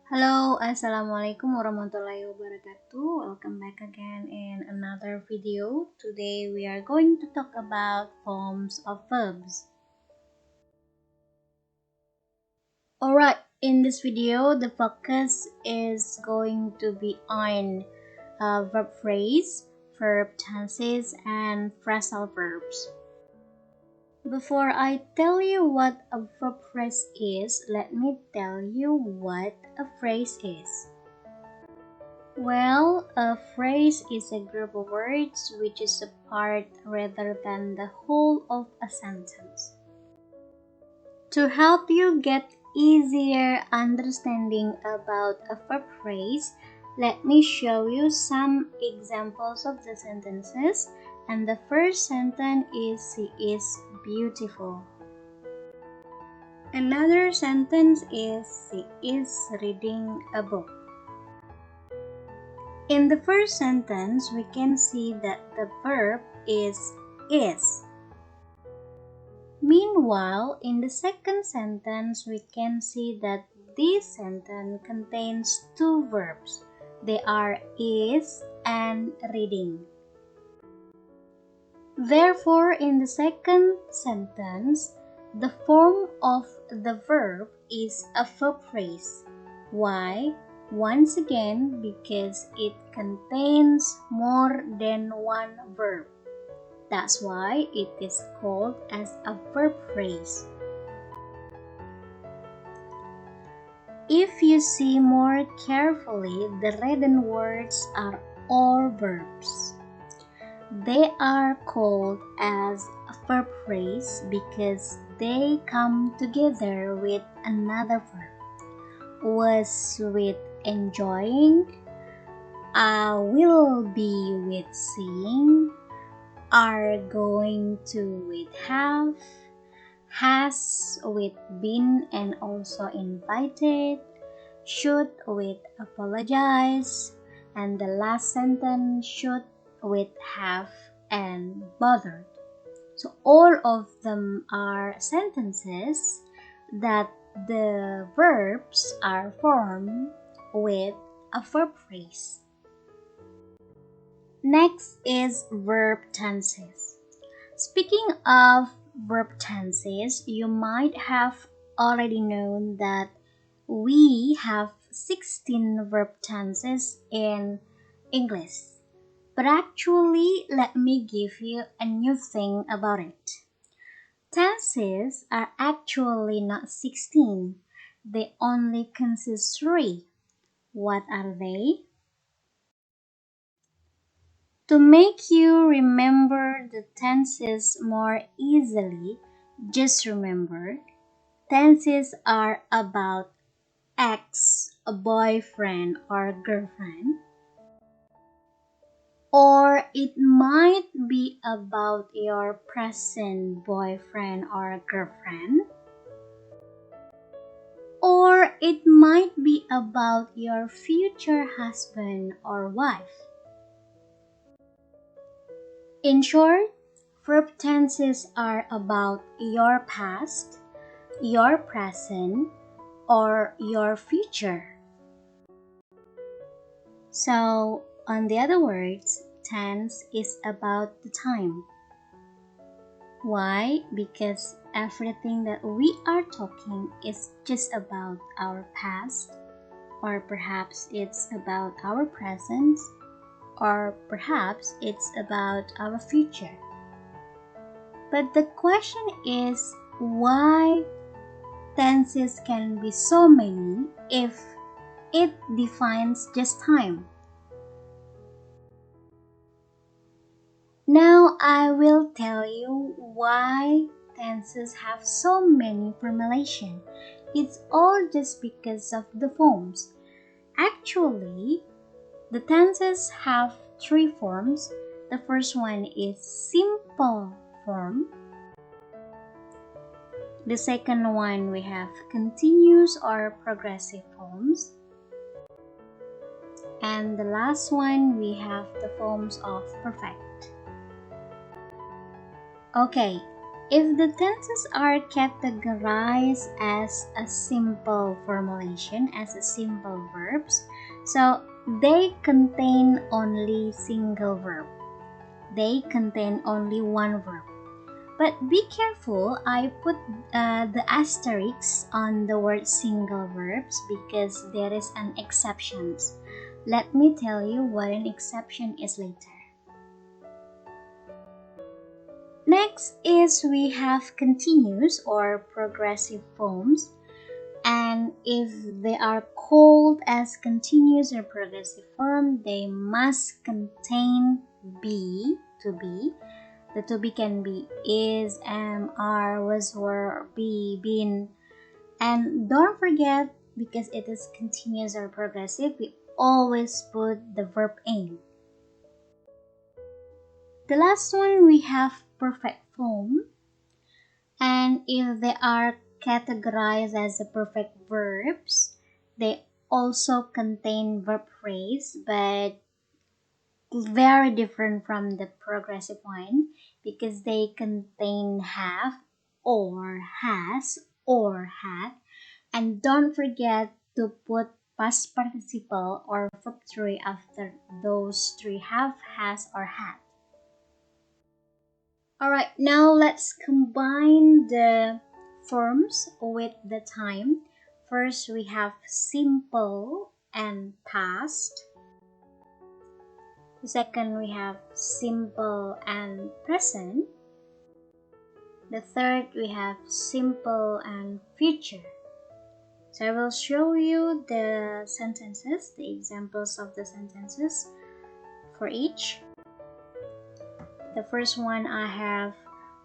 Halo, Assalamualaikum warahmatullahi wabarakatuh. Welcome back again in another video. Today we are going to talk about forms of verbs. Alright, in this video, the focus is going to be on verb phrase, verb tenses, and phrasal verbs. Before I tell you what a verb phrase is, let me tell you what a phrase is. Well, a phrase is a group of words which is a part rather than the whole of a sentence. To help you get easier understanding about a verb phrase, let me show you some examples of the sentences. And the first sentence is she is beautiful. Another sentence is she is reading a book. In the first sentence, we can see that the verb is. Meanwhile, in the second sentence, we can see that this sentence contains two verbs. They are is and reading. Therefore, in the second sentence, the form of the verb is a verb phrase. Why? Once again, because it contains more than one verb. That's why it is called as a verb phrase. If you see more carefully, the written words are all verbs. They are called as a verb phrase because they come together with another verb. Was with enjoying, will be with seeing, are going to with have, has with been and also invited, should with apologize, and the last sentence should with have and bothered. So all of them are sentences that the verbs are formed with a verb phrase. Next is verb tenses. Speaking of verb tenses, you might have already known that we have 16 verb tenses in English. But actually, let me give you a new thing about it. Tenses are actually not 16. They only consist 3. What are they? To make you remember the tenses more easily, just remember, tenses are about ex, a boyfriend or girlfriend. Or it might be about your present boyfriend or girlfriend. Or it might be about your future husband or wife. In short, verb tenses are about your past, your present, or your future. So, on the other words, tense is about the time. Why? Because everything that we are talking is just about our past, or perhaps it's about our present, or perhaps it's about our future. But the question is, why tenses can be so many if it defines just time? Now I will tell you why tenses have so many formulations. It's all just because of the forms. Actually, the tenses have 3 forms. The first one is simple form. The second one we have continuous or progressive forms. And the last one we have the forms of perfect. Okay, If the tenses are categorized as a simple formulation, as a simple verbs, so they contain only single verb. They contain only one verb. But be careful, I put the asterisk on the word single verbs because there is an exception. Let me tell you what an exception is later. Next is we have continuous or progressive forms, and if they are called as continuous or progressive form, they must contain be, to be. The to be can be is, am, are, was, were, be, been. And don't forget, because it is continuous or progressive, we always put the verb in. The last one we have perfect form, and if they are categorized as the perfect verbs, they also contain verb phrase, but very different from the progressive one because they contain have or has or had. And don't forget to put past participle or verb 3 after those three: have, has, or had. Alright, now let's combine the forms with the time. First, we have simple and past. The second, we have simple and present. The third, we have simple and future. So I will show you the sentences, the examples of the sentences for each. The first one I have,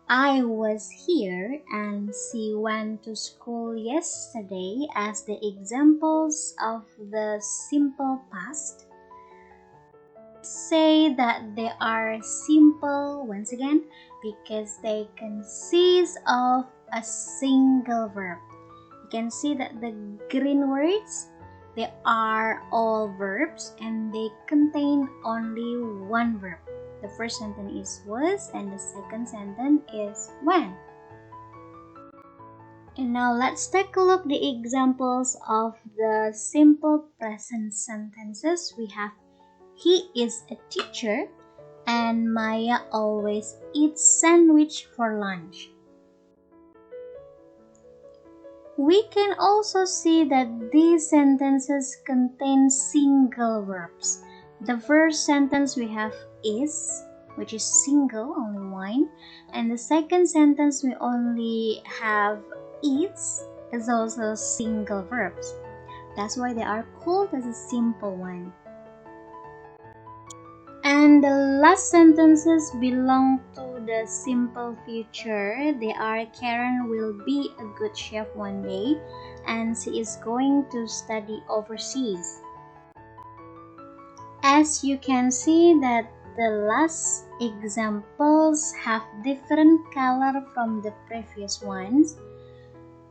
I was here and she went to school yesterday as the examples of the simple past. Say that they are simple once again because they consist of a single verb. You can see that the green words, they are all verbs and they contain only one verb. The first sentence is was and the second sentence is when. And now let's take a look at the examples of the simple present sentences. We have, he is a teacher and Maya always eats sandwich for lunch. We can also see that these sentences contain single verbs. The first sentence we have is, which is single, only one. And the second sentence we only have eats, is also single verbs. That's why they are called as a simple one. And the last sentences belong to the simple future. They are, Karen will be a good chef one day and she is going to study overseas. As you can see that the last examples have different color from the previous ones.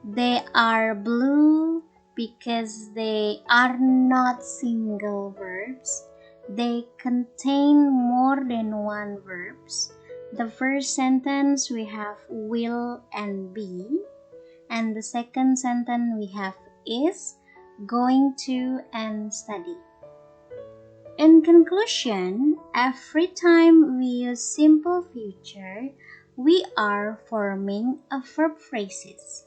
They are blue because they are not single verbs. They contain more than one verbs. The first sentence we have will and be, and the second sentence we have is, going to, and study. In conclusion, every time we use simple future, we are forming a verb phrases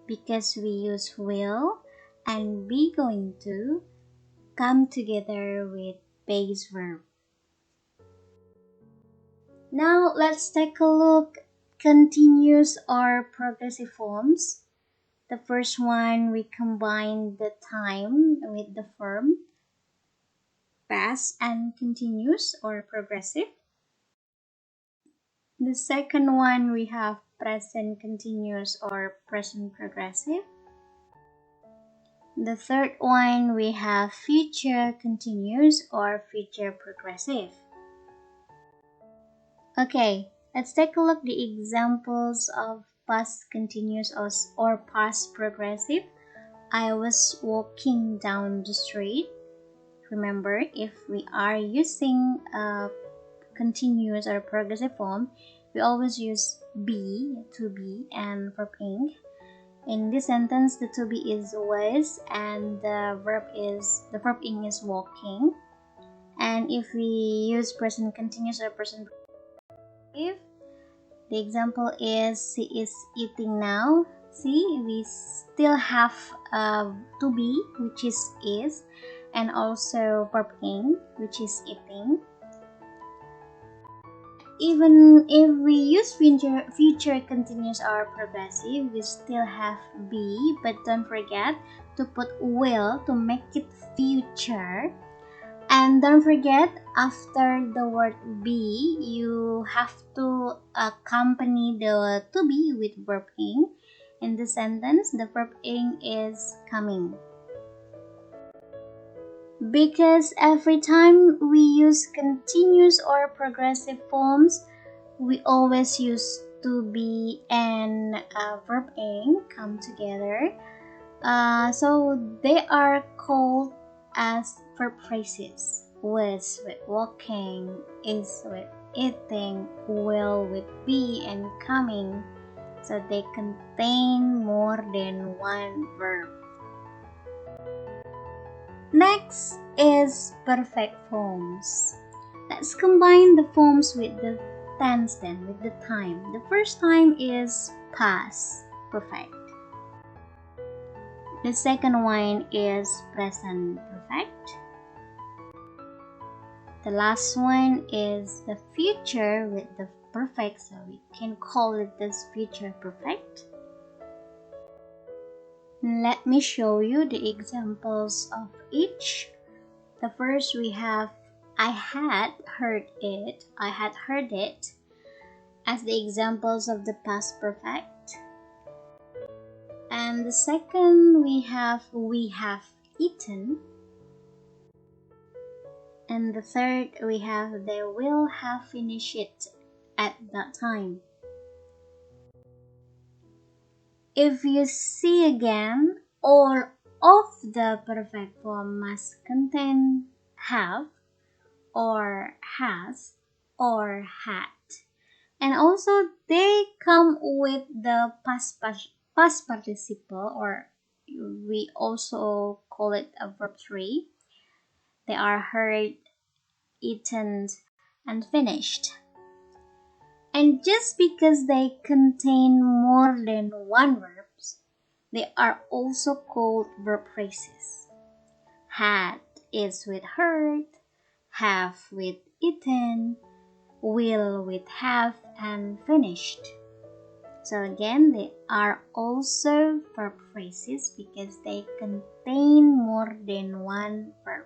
because we use will and be going to come together with base verb. Now let's take a look continuous or progressive forms. The first one, we combine the time with the form past and continuous or progressive. The second one, we have present continuous or present progressive. The third one, we have future continuous or future progressive. Okay, let's take a look at the examples of past continuous or past progressive. I was walking down the street. Remember, if we are using a continuous or progressive form, we always use be, to be, and verb ing. In this sentence, the to be is was, and the verb ing is walking. And if we use present continuous or present if the example is she is eating now. See, we still have to be, which is, and also verb ing, which is eating. Even if we use future continuous or progressive, we still have be, but don't forget to put will to make it future. And don't forget, after the word be, you have to accompany the to be with verb ing. In the sentence, the verb ing is coming. Because every time we use continuous or progressive forms, we always use to be and verb ing come together. So they are called as verb phrases. Was with walking, is with eating, will with be, and coming. So they contain more than one verb. Next is perfect forms. Let's combine the forms with the tense then, with the time. The first time is past perfect. The second one is present perfect. The last one is the future with the perfect, so we can call it this future perfect. Let me show you the examples of each. The first we have I had heard it as the examples of the past perfect. And the second we have eaten. And the third we have they will have finished it at that time. If you see again, all of the perfect form must contain have or has or had. And also they come with the past participle, or we also call it a verb 3. They are heard, eaten, and finished. And just because they contain more than one verbs, they are also called verb phrases. Had is with heard, have with eaten, will with have, and finished. So again, they are also verb phrases because they contain more than one verb.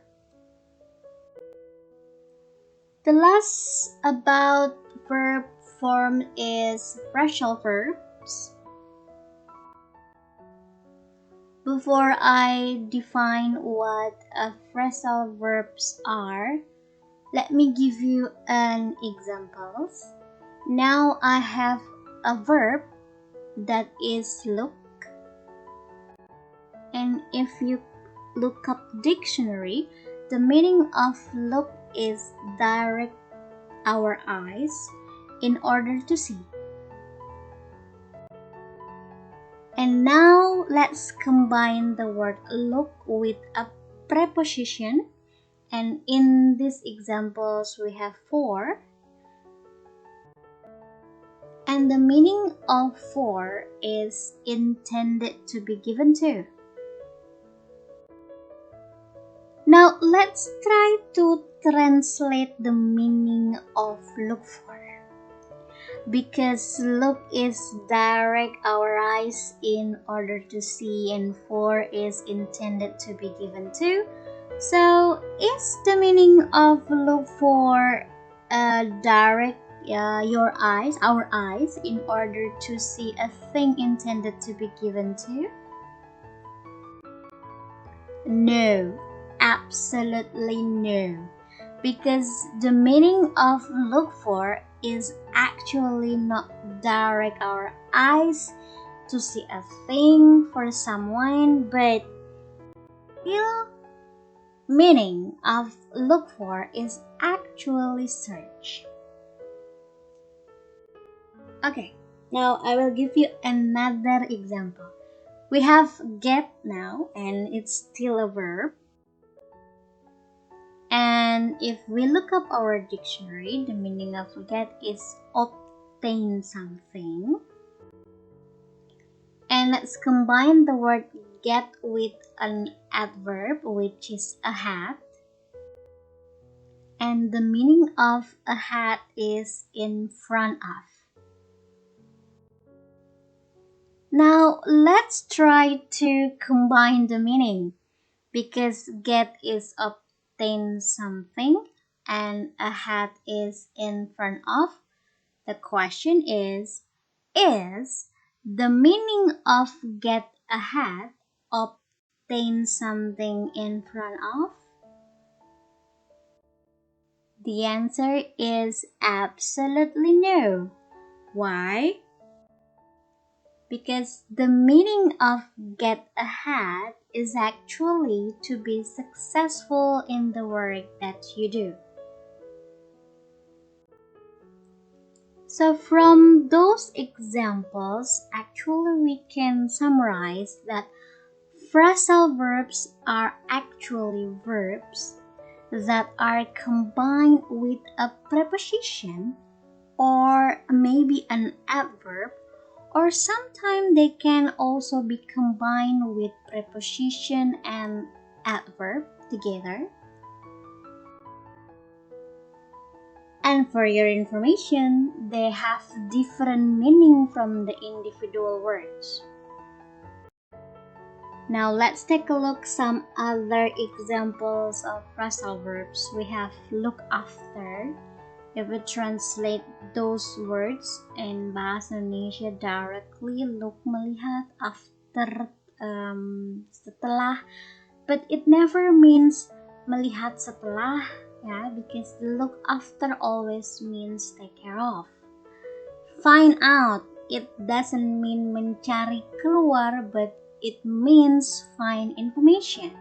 The last about verb form is phrasal verbs. Before I define what phrasal verbs are, let me give you an examples. Now I have a verb that is look, and if you look up dictionary, the meaning of look is direct our eyes in order to see. And now let's combine the word look with a preposition, and in these examples we have 4, and the meaning of 4 is intended to be given to. Now let's try to translate the meaning of look for. Because look is direct our eyes in order to see, and for is intended to be given to. So is the meaning of look for direct our eyes in order to see a thing intended to be given to? No, absolutely no. Because the meaning of look for is actually not direct our eyes to see a thing for someone, but real meaning of look for is actually search. Okay, now I will give you another example. We have get now, and it's still a verb. And if we look up our dictionary, the meaning of get is obtain something. And let's combine the word get with an adverb, which is a hat. And the meaning of a hat is in front of. Now let's try to combine the meaning, because get is obtain something and a hat is in front of. The question is the meaning of get a hat obtain something in front of? The answer is absolutely no. Why? Because the meaning of get a hat is actually to be successful in the work that you do. So from those examples, actually we can summarize that phrasal verbs are actually verbs that are combined with a preposition or maybe an adverb, or sometimes they can also be combined with preposition and adverb together. And for your information, they have different meaning from the individual words. Now let's take a look some other examples of phrasal verbs. We have look after. If we translate those words in bahasa Indonesia directly, look melihat, after setelah, but it never means melihat setelah, ya, because look after always means take care of. Find out, it doesn't mean mencari keluar, but it means find information.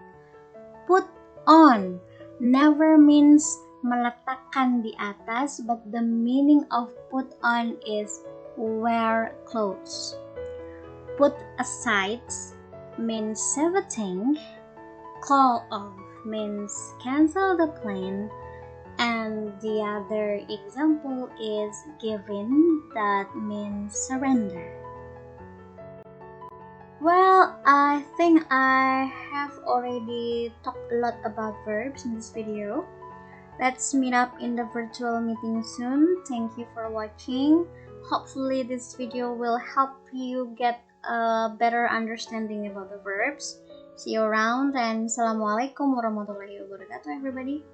Put on never means meletakkan di atas, but the meaning of put on is wear clothes. Put aside means save a thing. Call off means cancel the plan. And the other example is given, that means surrender. Well, I think I have already talked a lot about verbs in this video. Let's meet up in the virtual meeting soon. Thank you for watching. Hopefully this video will help you get a better understanding about the verbs. See you around, and Assalamualaikum warahmatullahi wabarakatuh, everybody.